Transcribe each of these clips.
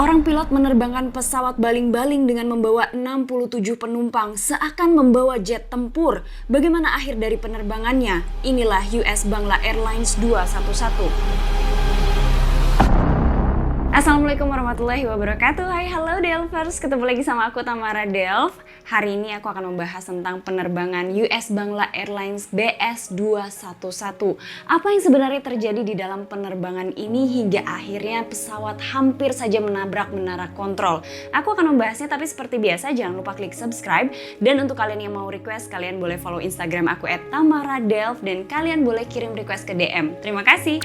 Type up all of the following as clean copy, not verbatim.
Seorang pilot menerbangkan pesawat baling-baling dengan membawa 67 penumpang seakan membawa jet tempur. Bagaimana akhir dari penerbangannya? Inilah US Bangla Airlines 211. Assalamualaikum warahmatullahi wabarakatuh. Hai, halo Delvers, ketemu lagi sama aku Tamara Delv. Hari ini aku akan membahas tentang penerbangan US Bangla Airlines BS211. Apa yang sebenarnya terjadi di dalam penerbangan ini hingga akhirnya pesawat hampir saja menabrak menara kontrol. Aku akan membahasnya, tapi seperti biasa jangan lupa klik subscribe. Dan untuk kalian yang mau request, kalian boleh follow Instagram aku @tamaradelv dan kalian boleh kirim request ke DM. Terima kasih.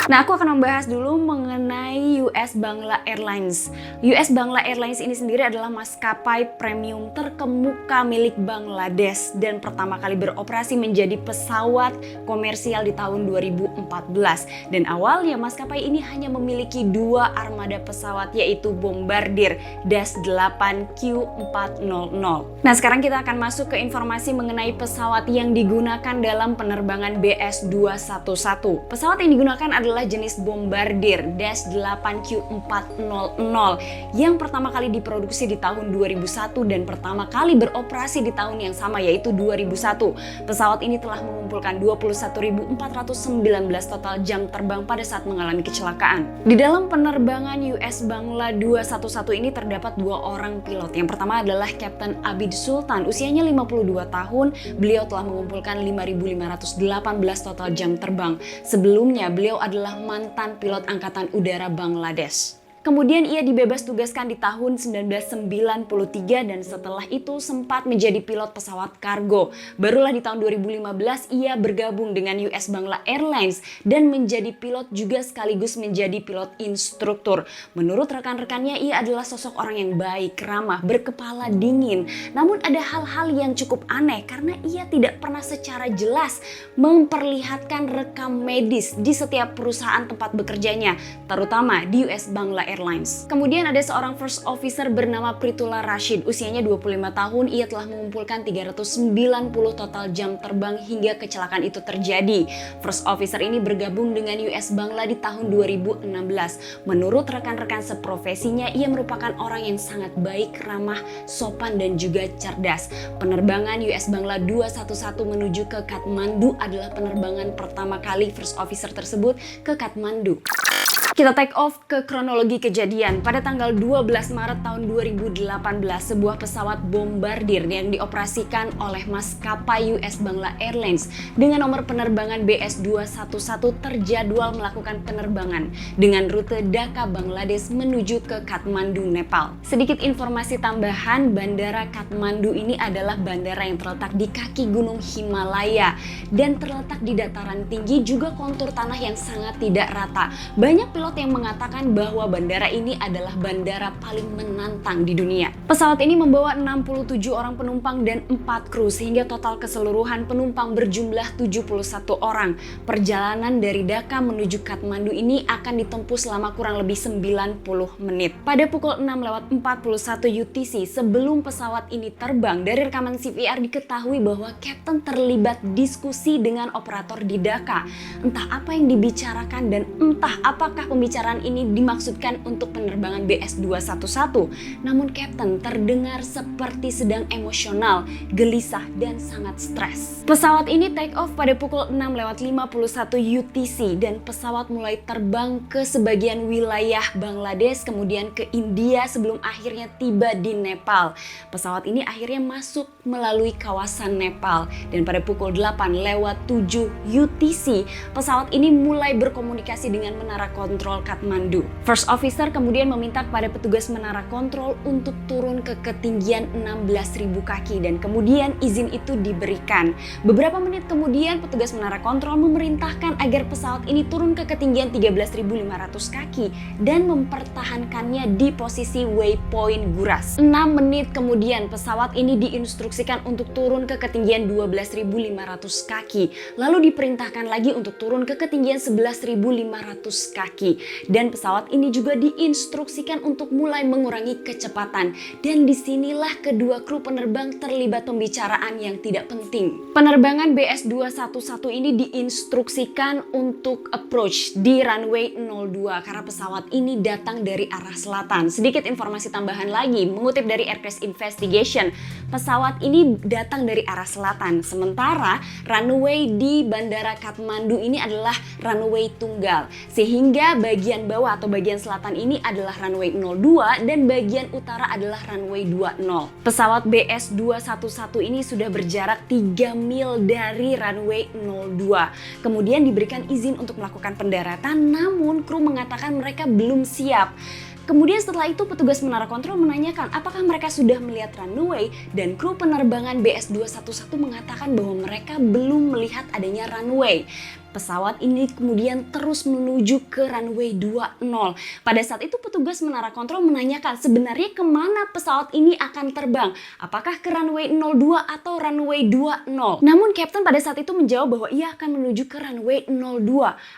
Nah, aku akan membahas dulu mengenai US Bangla Airlines. US Bangla Airlines ini sendiri adalah maskapai premium terkemuka milik Bangladesh dan pertama kali beroperasi menjadi pesawat komersial di tahun 2014. Dan awalnya maskapai ini hanya memiliki dua armada pesawat, yaitu Bombardier Dash 8 Q400. Nah, sekarang kita akan masuk ke informasi mengenai pesawat yang digunakan dalam penerbangan BS211. Pesawat yang digunakan adalah jenis Bombardier Dash 8 Q400 yang pertama kali diproduksi di tahun 2001 dan pertama kali beroperasi di tahun yang sama, yaitu 2001. Pesawat ini telah mengumpulkan 21.419 total jam terbang pada saat mengalami kecelakaan. Di dalam penerbangan US Bangla 211 ini terdapat dua orang pilot. Yang pertama adalah Kapten Abid Sultan, usianya 52 tahun. Beliau telah mengumpulkan 5.518 total jam terbang. Sebelumnya beliau adalah mantan pilot Angkatan Udara Bangladesh. Kemudian ia dibebas tugaskan di tahun 1993 dan setelah itu sempat menjadi pilot pesawat kargo. Barulah di tahun 2015 ia bergabung dengan US Bangla Airlines dan menjadi pilot juga sekaligus menjadi pilot instruktur. Menurut rekan-rekannya, ia adalah sosok orang yang baik, ramah, berkepala dingin. Namun ada hal-hal yang cukup aneh karena ia tidak pernah secara jelas memperlihatkan rekam medis di setiap perusahaan tempat bekerjanya, terutama di US Bangla Airlines. Kemudian ada seorang first officer bernama Pritula Rashid, usianya 25 tahun. Ia telah mengumpulkan 390 total jam terbang hingga kecelakaan itu terjadi. First officer ini bergabung dengan US Bangla di tahun 2016. Menurut rekan-rekan seprofesinya, ia merupakan orang yang sangat baik, ramah, sopan dan juga cerdas. Penerbangan US Bangla 211 menuju ke Kathmandu adalah penerbangan pertama kali first officer tersebut ke Kathmandu. Kita take off ke kronologi kejadian. Pada tanggal 12 Maret tahun 2018, sebuah pesawat Bombardier yang dioperasikan oleh maskapai US Bangla Airlines dengan nomor penerbangan BS211 terjadwal melakukan penerbangan dengan rute Dhaka, Bangladesh menuju ke Kathmandu, Nepal. Sedikit informasi tambahan, Bandara Kathmandu ini adalah bandara yang terletak di kaki Gunung Himalaya dan terletak di dataran tinggi, juga kontur tanah yang sangat tidak rata. Banyak pilot yang mengatakan bahwa bandara ini adalah bandara paling menantang di dunia. Pesawat ini membawa 67 orang penumpang dan 4 kru sehingga total keseluruhan penumpang berjumlah 71 orang. Perjalanan dari Dhaka menuju Kathmandu ini akan ditempuh selama kurang lebih 90 menit. Pada pukul 6:41 UTC sebelum pesawat ini terbang, dari rekaman CVR diketahui bahwa kapten terlibat diskusi dengan operator di Dhaka. Entah apa yang dibicarakan dan entah apakah pembicaraan ini dimaksudkan untuk penerbangan BS211. Namun kapten terdengar seperti sedang emosional, gelisah dan sangat stres. Pesawat ini take off pada pukul 6:51 UTC dan pesawat mulai terbang ke sebagian wilayah Bangladesh, kemudian ke India sebelum akhirnya tiba di Nepal. Pesawat ini akhirnya masuk melalui kawasan Nepal dan pada pukul 8:07 UTC pesawat ini mulai berkomunikasi dengan menara kontrol Kathmandu. First officer kemudian meminta kepada petugas menara kontrol untuk turun ke ketinggian 16.000 kaki dan kemudian izin itu diberikan. Beberapa menit kemudian petugas menara kontrol memerintahkan agar pesawat ini turun ke ketinggian 13.500 kaki dan mempertahankannya di posisi waypoint Guras. 6 menit kemudian pesawat ini diinstruksikan untuk turun ke ketinggian 12.500 kaki, lalu diperintahkan lagi untuk turun ke ketinggian 11.500 kaki. kaki. Dan pesawat ini juga diinstruksikan untuk mulai mengurangi kecepatan. Dan disinilah kedua kru penerbang terlibat pembicaraan yang tidak penting. Penerbangan BS211 ini diinstruksikan untuk approach di runway 02 karena pesawat ini datang dari arah selatan. Sedikit informasi tambahan lagi, mengutip dari Air Crash Investigation, pesawat ini datang dari arah selatan. Sementara runway di Bandara Kathmandu ini adalah runway tunggal. Sehingga bagian bawah atau bagian selatan ini adalah runway 02 dan bagian utara adalah runway 20. Pesawat BS211 ini sudah berjarak 3 mil dari runway 02. Kemudian diberikan izin untuk melakukan pendaratan, namun kru mengatakan mereka belum siap. Kemudian setelah itu petugas menara kontrol menanyakan apakah mereka sudah melihat runway, dan kru penerbangan BS211 mengatakan bahwa mereka belum melihat adanya runway. Pesawat ini kemudian terus menuju ke runway 20. Pada saat itu petugas menara kontrol menanyakan sebenarnya kemana pesawat ini akan terbang. Apakah ke runway 02 atau runway 20? Namun Kapten pada saat itu menjawab bahwa ia akan menuju ke runway 02.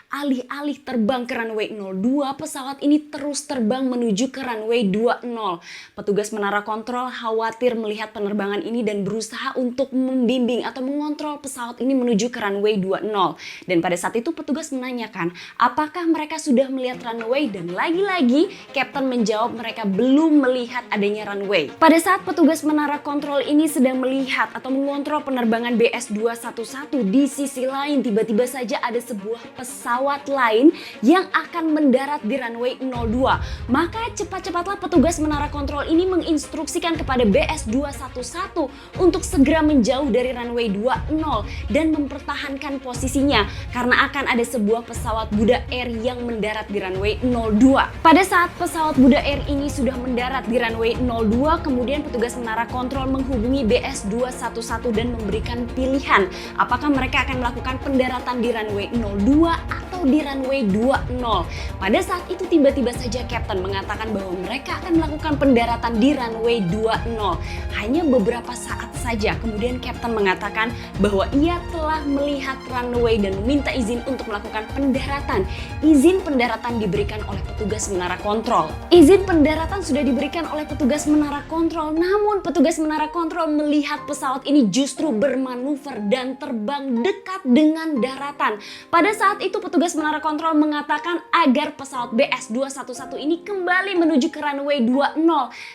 Alih-alih terbang ke runway 02, pesawat ini terus terbang menuju ke runway 20. Petugas menara kontrol khawatir melihat penerbangan ini dan berusaha untuk membimbing atau mengontrol pesawat ini menuju ke runway 20. Dan pada saat itu petugas menanyakan apakah mereka sudah melihat runway, dan lagi-lagi Kapten menjawab mereka belum melihat adanya runway. Pada saat petugas menara kontrol ini sedang melihat atau mengontrol penerbangan BS211, di sisi lain tiba-tiba saja ada sebuah pesawat lain yang akan mendarat di runway 02. Maka cepat-cepatlah petugas menara kontrol ini menginstruksikan kepada BS211 untuk segera menjauh dari runway 20 dan mempertahankan posisinya, karena akan ada sebuah pesawat Buddha Air yang mendarat di runway 02. Pada saat pesawat Buddha Air ini sudah mendarat di runway 02, kemudian petugas menara kontrol menghubungi BS211 dan memberikan pilihan apakah mereka akan melakukan pendaratan di runway 02 atau di runway 20. Pada saat itu tiba-tiba saja Kapten mengatakan bahwa mereka akan melakukan pendaratan di runway 20. Hanya beberapa saat saja kemudian Kapten mengatakan bahwa ia telah melihat runway dan meminta izin untuk melakukan pendaratan. Izin pendaratan diberikan oleh petugas menara kontrol. Izin pendaratan sudah diberikan oleh petugas menara kontrol, namun petugas menara kontrol melihat pesawat ini justru bermanuver dan terbang dekat dengan daratan. Pada saat itu petugas menara kontrol mengatakan agar pesawat BS211 ini kembali menuju ke runway 20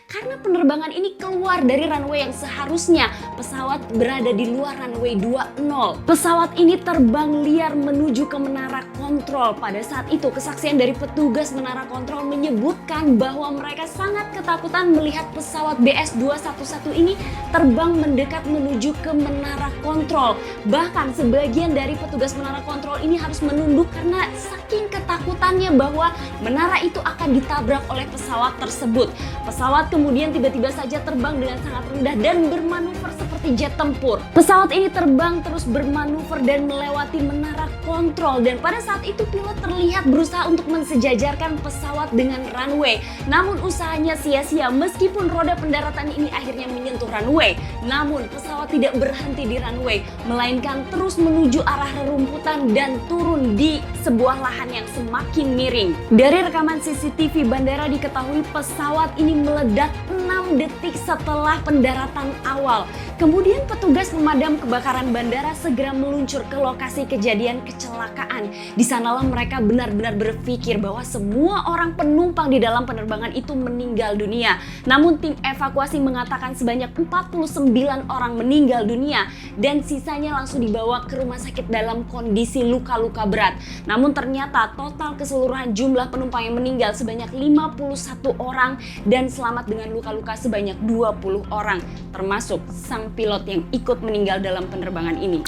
karena penerbangan ini keluar dari runway yang seharusnya pesawat berada di luar runway 20. Pesawat ini terbang liar menuju ke menara kontrol. Pada saat itu kesaksian dari petugas menara kontrol menyebutkan bahwa mereka sangat ketakutan melihat pesawat BS211 ini terbang mendekat menuju ke menara kontrol. Bahkan sebagian dari petugas menara kontrol ini harus menunduk karena saking ketakutannya bahwa menara itu akan ditabrak oleh pesawat tersebut. Pesawat kemudian tiba-tiba saja terbang dengan sangat rendah dan bermanuver seperti jet tempur. Pesawat ini terbang terus bermanuver dan melewati menara kontrol, dan pada saat itu pilot terlihat berusaha untuk mensejajarkan pesawat dengan runway. Namun usahanya sia-sia, meskipun roda pendaratan ini akhirnya menyentuh runway, namun pesawat tidak berhenti di runway, melainkan terus menuju arah rerumputan dan turun di sebuah lahan yang semakin miring. Dari rekaman CCTV bandara diketahui pesawat ini meledak 6 detik setelah pendaratan awal. Kemudian petugas pemadam kebakaran bandara segera meluncur ke lokasi kejadian kecelakaan. Di sanalah mereka benar-benar berpikir bahwa semua orang penumpang di dalam penerbangan itu meninggal dunia. Namun tim evakuasi mengatakan sebanyak 49 orang meninggal dunia dan sisanya langsung dibawa ke rumah sakit dalam kondisi luka-luka berat. Namun ternyata total keseluruhan jumlah penumpang yang meninggal sebanyak 51 orang dan selamat dengan luka-luka sebanyak 20 orang, termasuk sang pilot yang ikut meninggal dalam penerbangan ini.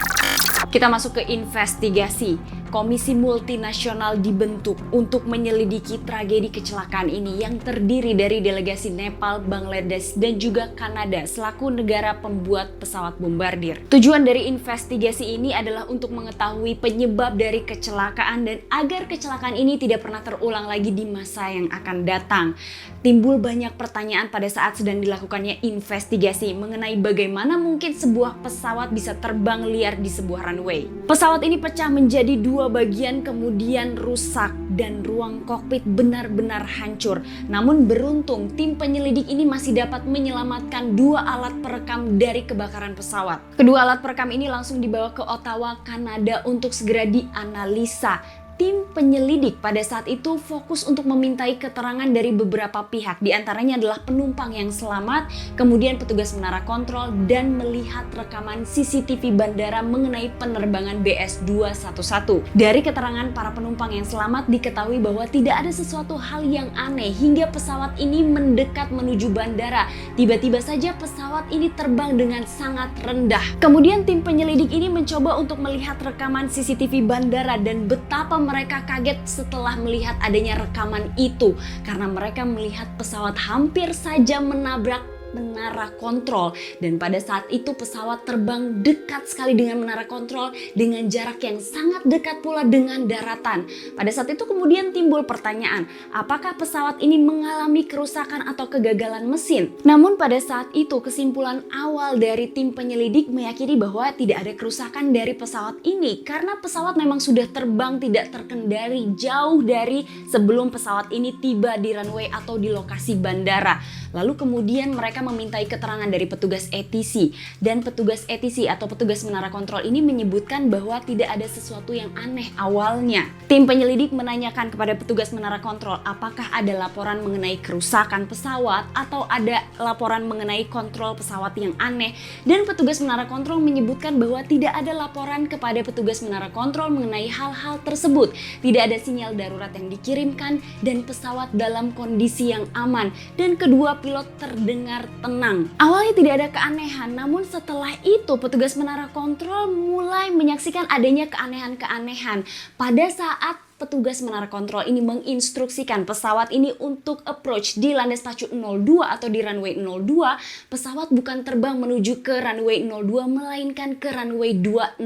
Kita masuk ke investigasi. Komisi multinasional dibentuk untuk menyelidiki tragedi kecelakaan ini yang terdiri dari delegasi Nepal, Bangladesh, dan juga Kanada selaku negara pembuat pesawat bombardir. Tujuan dari investigasi ini adalah untuk mengetahui penyebab dari kecelakaan dan agar kecelakaan ini tidak pernah terulang lagi di masa yang akan datang. Timbul banyak pertanyaan pada saat sedang dilakukannya investigasi mengenai bagaimana mungkin sebuah pesawat bisa terbang liar di sebuah runway. Pesawat ini pecah menjadi dua kedua bagian kemudian rusak dan ruang kokpit benar-benar hancur. Namun beruntung tim penyelidik ini masih dapat menyelamatkan 2 alat perekam dari kebakaran pesawat. Kedua alat perekam ini langsung dibawa ke Ottawa, Kanada untuk segera dianalisa. Tim penyelidik pada saat itu fokus untuk memintai keterangan dari beberapa pihak. Di antaranya adalah penumpang yang selamat, kemudian petugas menara kontrol, dan melihat rekaman CCTV bandara mengenai penerbangan BS211. Dari keterangan para penumpang yang selamat diketahui bahwa tidak ada sesuatu hal yang aneh hingga pesawat ini mendekat menuju bandara. Tiba-tiba saja pesawat ini terbang dengan sangat rendah. Kemudian tim penyelidik ini mencoba untuk melihat rekaman CCTV bandara dan betapa mereka kaget setelah melihat adanya rekaman itu karena mereka melihat pesawat hampir saja menabrak menara kontrol, dan pada saat itu pesawat terbang dekat sekali dengan menara kontrol dengan jarak yang sangat dekat pula dengan daratan. Pada saat itu kemudian timbul pertanyaan, apakah pesawat ini mengalami kerusakan atau kegagalan mesin? Namun pada saat itu kesimpulan awal dari tim penyelidik meyakini bahwa tidak ada kerusakan dari pesawat ini karena pesawat memang sudah terbang tidak terkendali jauh dari sebelum pesawat ini tiba di runway atau di lokasi bandara. Lalu kemudian mereka memintai keterangan dari petugas ATC, dan petugas ATC atau petugas menara kontrol ini menyebutkan bahwa tidak ada sesuatu yang aneh awalnya. Tim penyelidik menanyakan kepada petugas menara kontrol apakah ada laporan mengenai kerusakan pesawat atau ada laporan mengenai kontrol pesawat yang aneh, dan petugas menara kontrol menyebutkan bahwa tidak ada laporan kepada petugas menara kontrol mengenai hal-hal tersebut. Tidak ada sinyal darurat yang dikirimkan dan pesawat dalam kondisi yang aman, dan kedua pilot terdengar tenang. Awalnya tidak ada keanehan, namun setelah itu petugas menara kontrol mulai menyaksikan adanya keanehan-keanehan. Pada saat petugas menara kontrol ini menginstruksikan pesawat ini untuk approach di landas pacu 02 atau di runway 02, pesawat bukan terbang menuju ke runway 02 melainkan ke runway 20.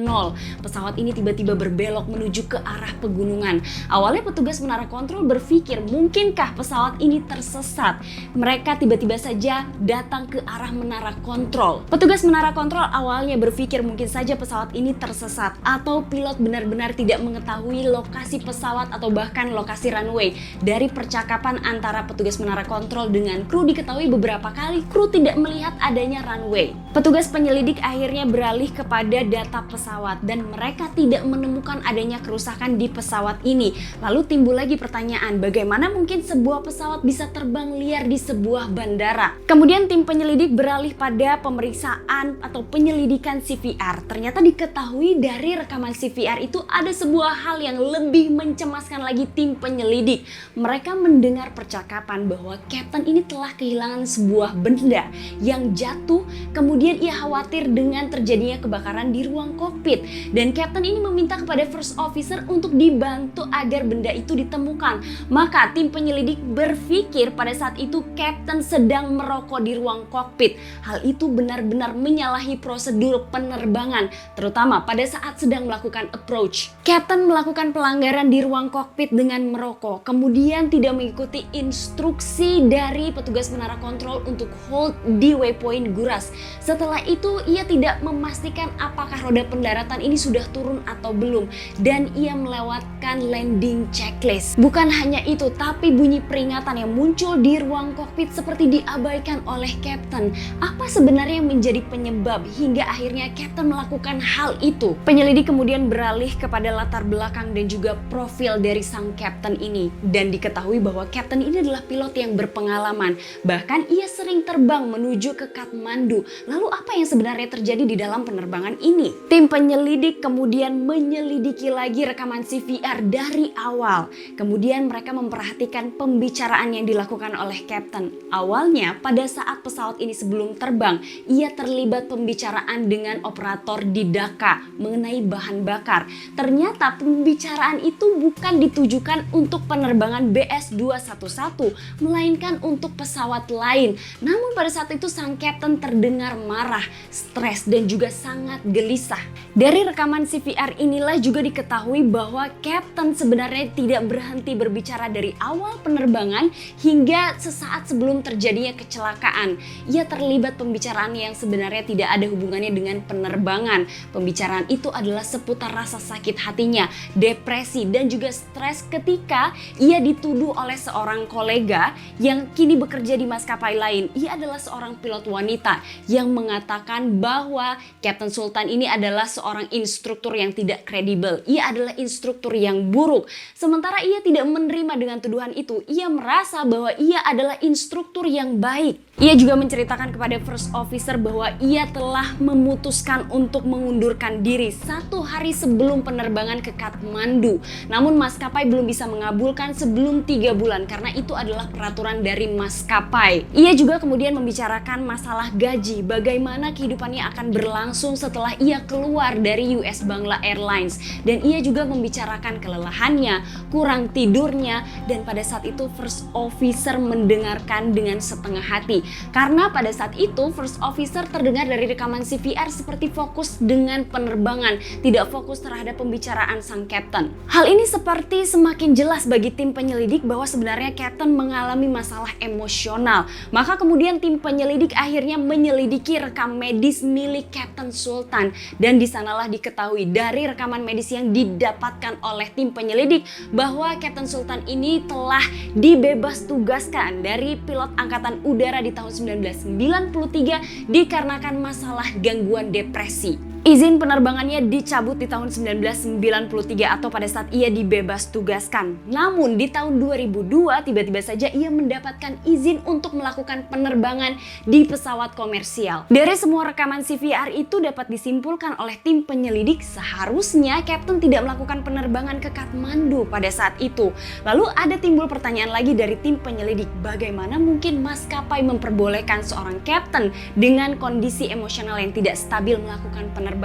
Pesawat ini tiba-tiba berbelok menuju ke arah pegunungan. Awalnya petugas menara kontrol berpikir mungkinkah pesawat ini tersesat. Mereka tiba-tiba saja datang ke arah menara kontrol. Petugas menara kontrol awalnya berpikir mungkin saja pesawat ini tersesat atau pilot benar-benar tidak mengetahui lokasi pesawat atau bahkan lokasi runway. Dari percakapan antara petugas menara kontrol dengan kru diketahui beberapa kali kru tidak melihat adanya runway. Petugas penyelidik akhirnya beralih kepada data pesawat dan mereka tidak menemukan adanya kerusakan di pesawat ini. Lalu timbul lagi pertanyaan, bagaimana mungkin sebuah pesawat bisa terbang liar di sebuah bandara? Kemudian tim penyelidik beralih pada pemeriksaan atau penyelidikan CVR. Ternyata diketahui dari rekaman CVR itu ada sebuah hal yang lebih mencemaskan lagi tim penyelidik. Mereka mendengar percakapan bahwa Kapten ini telah kehilangan sebuah benda yang jatuh, kemudian ia khawatir dengan terjadinya kebakaran di ruang kokpit, dan Kapten ini meminta kepada First Officer untuk dibantu agar benda itu ditemukan. Maka tim penyelidik berpikir pada saat itu Kapten sedang merokok di ruang kokpit. Hal itu benar-benar menyalahi prosedur penerbangan, terutama pada saat sedang melakukan approach. Kapten melakukan pelanggaran di ruang kokpit dengan merokok, kemudian tidak mengikuti instruksi dari petugas menara kontrol untuk hold di waypoint Guras. Setelah itu ia tidak memastikan apakah roda pendaratan ini sudah turun atau belum, dan ia melewatkan landing checklist. Bukan hanya itu, tapi bunyi peringatan yang muncul di ruang kokpit seperti diabaikan oleh Kapten. Apa sebenarnya yang menjadi penyebab hingga akhirnya Kapten melakukan hal itu? Penyelidik kemudian beralih kepada latar belakang dan juga profil dari sang Kapten ini, dan diketahui bahwa Kapten ini adalah pilot yang berpengalaman. Bahkan ia sering terbang menuju ke Kathmandu. Lalu apa yang sebenarnya terjadi di dalam penerbangan ini? Tim penyelidik kemudian menyelidiki lagi rekaman CVR dari awal. Kemudian mereka memperhatikan pembicaraan yang dilakukan oleh Kapten. Awalnya pada saat pesawat ini sebelum terbang, ia terlibat pembicaraan dengan operator di Dhaka mengenai bahan bakar. Ternyata pembicaraan itu itu bukan ditujukan untuk penerbangan BS211, melainkan untuk pesawat lain. Namun pada saat itu sang kapten terdengar marah, stres, dan juga sangat gelisah. Dari rekaman CVR inilah juga diketahui bahwa kapten sebenarnya tidak berhenti berbicara dari awal penerbangan hingga sesaat sebelum terjadinya kecelakaan. Ia terlibat pembicaraan yang sebenarnya tidak ada hubungannya dengan penerbangan. Pembicaraan itu adalah seputar rasa sakit hatinya, depresi, dan juga stres ketika ia dituduh oleh seorang kolega yang kini bekerja di maskapai lain. Ia adalah seorang pilot wanita yang mengatakan bahwa Kapten Sultan ini adalah seorang instruktur yang tidak kredibel. Ia adalah instruktur yang buruk. Sementara ia tidak menerima dengan tuduhan itu. Ia merasa bahwa ia adalah instruktur yang baik. Ia juga menceritakan kepada first officer bahwa ia telah memutuskan untuk mengundurkan diri 1 hari sebelum penerbangan ke Kathmandu. Namun maskapai belum bisa mengabulkan sebelum 3 bulan karena itu adalah peraturan dari maskapai. Ia juga kemudian membicarakan masalah gaji, bagaimana kehidupannya akan berlangsung setelah ia keluar dari US Bangla Airlines. Dan ia juga membicarakan kelelahannya, kurang tidurnya, dan pada saat itu first officer mendengarkan dengan setengah hati. Karena pada saat itu first officer terdengar dari rekaman CVR seperti fokus dengan penerbangan, tidak fokus terhadap pembicaraan sang kapten. Hal ini seperti semakin jelas bagi tim penyelidik bahwa sebenarnya kapten mengalami masalah emosional. Maka kemudian tim penyelidik akhirnya menyelidiki rekam medis milik Kapten Sultan, dan disanalah diketahui dari rekaman medis yang didapatkan oleh tim penyelidik bahwa Kapten Sultan ini telah dibebas tugaskan dari pilot angkatan udara di tahun 1993 dikarenakan masalah gangguan depresi. Izin penerbangannya dicabut di tahun 1993 atau pada saat ia dibebas tugaskan. Namun di tahun 2002 tiba-tiba saja ia mendapatkan izin untuk melakukan penerbangan di pesawat komersial. Dari semua rekaman CVR itu dapat disimpulkan oleh tim penyelidik seharusnya Kapten tidak melakukan penerbangan ke Kathmandu pada saat itu. Lalu ada timbul pertanyaan lagi dari tim penyelidik, bagaimana mungkin maskapai memperbolehkan seorang Kapten dengan kondisi emosional yang tidak stabil melakukan penerbangan?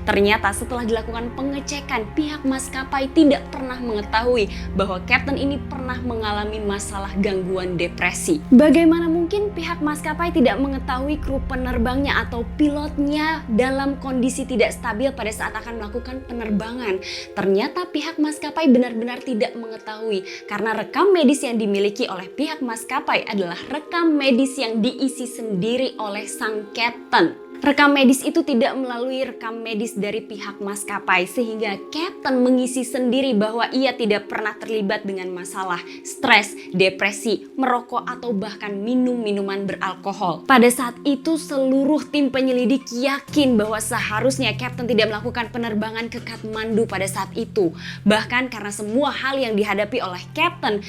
Ternyata setelah dilakukan pengecekan, pihak maskapai tidak pernah mengetahui bahwa Kapten ini pernah mengalami masalah gangguan depresi. Bagaimana mungkin pihak maskapai tidak mengetahui kru penerbangnya atau pilotnya dalam kondisi tidak stabil pada saat akan melakukan penerbangan? Ternyata pihak maskapai benar-benar tidak mengetahui karena rekam medis yang dimiliki oleh pihak maskapai adalah rekam medis yang diisi sendiri oleh sang Kapten. Rekam medis itu tidak melalui rekam medis dari pihak maskapai sehingga Kapten mengisi sendiri bahwa ia tidak pernah terlibat dengan masalah stres, depresi, merokok atau bahkan minum minuman beralkohol. Pada saat itu seluruh tim penyelidik yakin bahwa seharusnya Kapten tidak melakukan penerbangan ke Kathmandu pada saat itu. Bahkan karena semua hal yang dihadapi oleh Kapten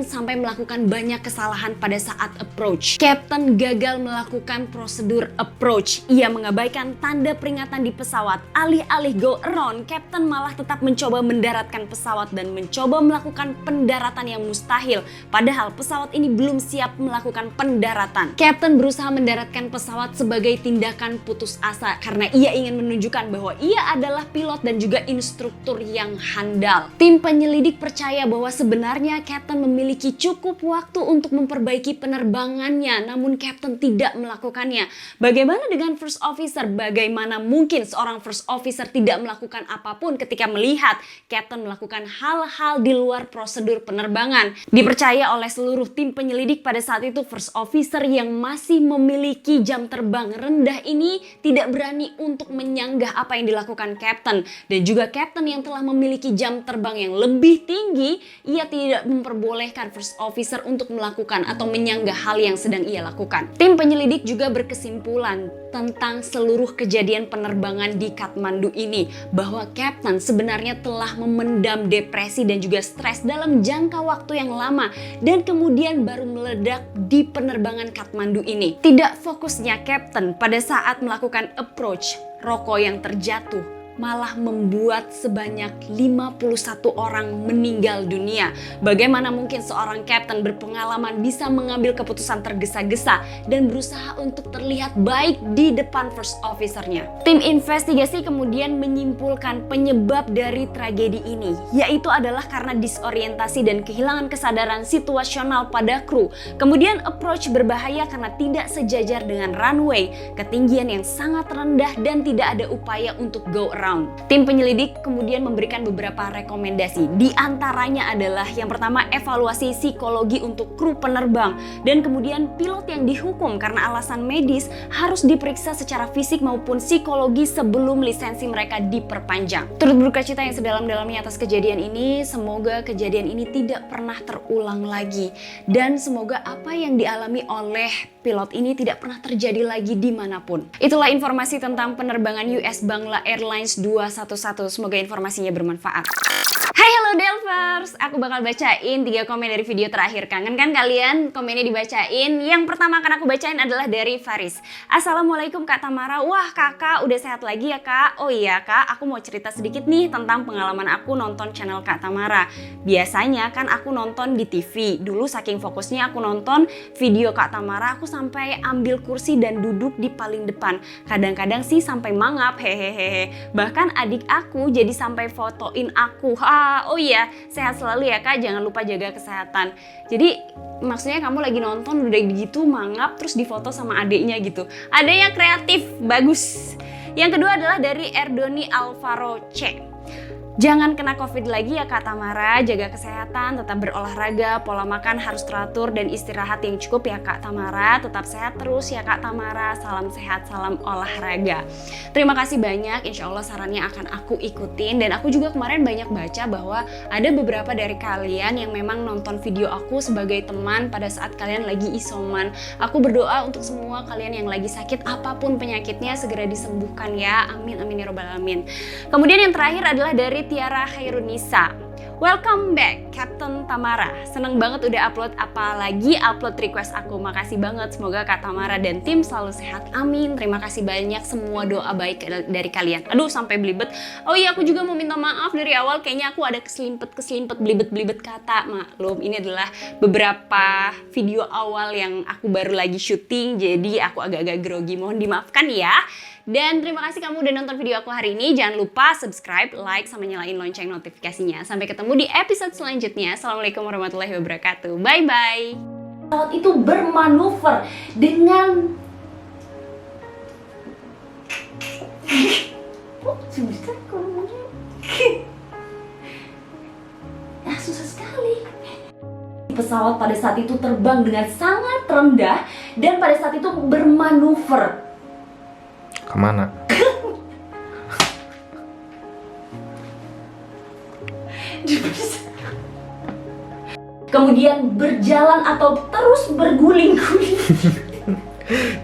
sampai melakukan banyak kesalahan pada saat approach. Kapten gagal melakukan prosedur approach. Ia mengabaikan tanda peringatan di pesawat. Alih-alih go around, Kapten malah tetap mencoba mendaratkan pesawat dan mencoba melakukan pendaratan yang mustahil. Padahal pesawat ini belum siap melakukan pendaratan. Kapten berusaha mendaratkan pesawat sebagai tindakan putus asa karena ia ingin menunjukkan bahwa ia adalah pilot dan juga instruktur yang handal. Tim penyelidik percaya bahwa sebenarnya Kapten memiliki cukup waktu untuk memperbaiki penerbangannya, namun Kapten tidak melakukannya. Bagaimana dengan first officer? Bagaimana mungkin seorang first officer tidak melakukan apapun ketika melihat Kapten melakukan hal-hal di luar prosedur penerbangan? Dipercaya oleh seluruh tim penyelidik pada saat itu first officer yang masih memiliki jam terbang rendah ini tidak berani untuk menyanggah apa yang dilakukan Kapten, dan juga Kapten yang telah memiliki jam terbang yang lebih tinggi, ia tidak memperbolehkan first officer untuk melakukan atau menyanggah hal yang sedang ia lakukan. Tim penyelidik juga berkesimpulan tentang seluruh kejadian penerbangan di Kathmandu ini bahwa Kapten sebenarnya telah memendam depresi dan juga stres dalam jangka waktu yang lama dan kemudian baru meledak di penerbangan Kathmandu ini. Tidak fokusnya Kapten pada saat melakukan approach, rokok yang terjatuh, malah membuat sebanyak 51 orang meninggal dunia. Bagaimana mungkin seorang kapten berpengalaman bisa mengambil keputusan tergesa-gesa dan berusaha untuk terlihat baik di depan first officer-nya? Tim investigasi kemudian menyimpulkan penyebab dari tragedi ini, yaitu adalah karena disorientasi dan kehilangan kesadaran situasional pada kru. Kemudian approach berbahaya karena tidak sejajar dengan runway, ketinggian yang sangat rendah dan tidak ada upaya untuk go around. Tim penyelidik kemudian memberikan beberapa rekomendasi. Di antaranya adalah yang pertama, evaluasi psikologi untuk kru penerbang, dan kemudian pilot yang dihukum karena alasan medis harus diperiksa secara fisik maupun psikologi sebelum lisensi mereka diperpanjang. Turut berduka cita yang sedalam-dalamnya atas kejadian ini. Semoga kejadian ini tidak pernah terulang lagi, dan semoga apa yang dialami oleh pilot ini tidak pernah terjadi lagi dimanapun. Itulah informasi tentang penerbangan US Bangla Airlines 211. Semoga informasinya bermanfaat. Hai hello Delvers, aku bakal bacain 3 komen dari video terakhir. Kangen kan kalian komennya dibacain? Yang pertama akan aku bacain adalah dari Faris. Assalamualaikum Kak Tamara. Wah kakak udah sehat lagi ya kak? Oh iya kak, aku mau cerita sedikit nih tentang pengalaman aku nonton channel Kak Tamara. Biasanya kan aku nonton di TV. Dulu saking fokusnya aku nonton video Kak Tamara, aku sampai ambil kursi dan duduk di paling depan. Kadang-kadang sih sampai mangap, hehehe. Bahkan adik aku jadi sampai fotoin aku. Oh iya, sehat selalu ya kak, jangan lupa jaga kesehatan. Jadi maksudnya kamu lagi nonton udah gitu mangap terus difoto sama adiknya gitu. Adiknya kreatif, bagus. Yang kedua adalah dari Erdoni Alvaro C. Jangan kena COVID lagi ya Kak Tamara, jaga kesehatan, tetap berolahraga, pola makan harus teratur dan istirahat yang cukup ya Kak Tamara. Tetap sehat terus ya Kak Tamara, salam sehat, salam olahraga. Terima kasih banyak, insya Allah sarannya akan aku ikutin. Dan aku juga kemarin banyak baca bahwa ada beberapa dari kalian yang memang nonton video aku sebagai teman pada saat kalian lagi isoman. Aku berdoa untuk semua kalian yang lagi sakit, apapun penyakitnya segera disembuhkan ya, amin amin ya robbal alamin. Kemudian yang terakhir adalah dari Tiara Khairunisa. Welcome back Captain Tamara. Seneng banget udah upload, apalagi upload request aku. Makasih banget, semoga Kak Tamara dan tim selalu sehat, amin. Terima kasih banyak semua doa baik dari kalian. Aduh sampai belibet. Oh iya, aku juga mau minta maaf dari awal, kayaknya aku ada keselimpet belibet kata. Maklum, ini adalah beberapa video awal yang aku baru lagi syuting, jadi aku agak-agak grogi, mohon dimaafkan ya. Dan terima kasih kamu udah nonton video aku hari ini. Jangan lupa subscribe, like, sama nyalain lonceng notifikasinya. Sampai ketemu di episode selanjutnya. Assalamualaikum warahmatullahi wabarakatuh. Bye-bye. Pesawat itu bermanuver dengan... susah ngomongnya. Susah sekali. Pesawat pada saat itu terbang dengan sangat rendah dan pada saat itu bermanuver. Kemana? Kemudian berjalan atau terus berguling-guling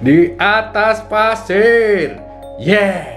di atas pasir. Yeah.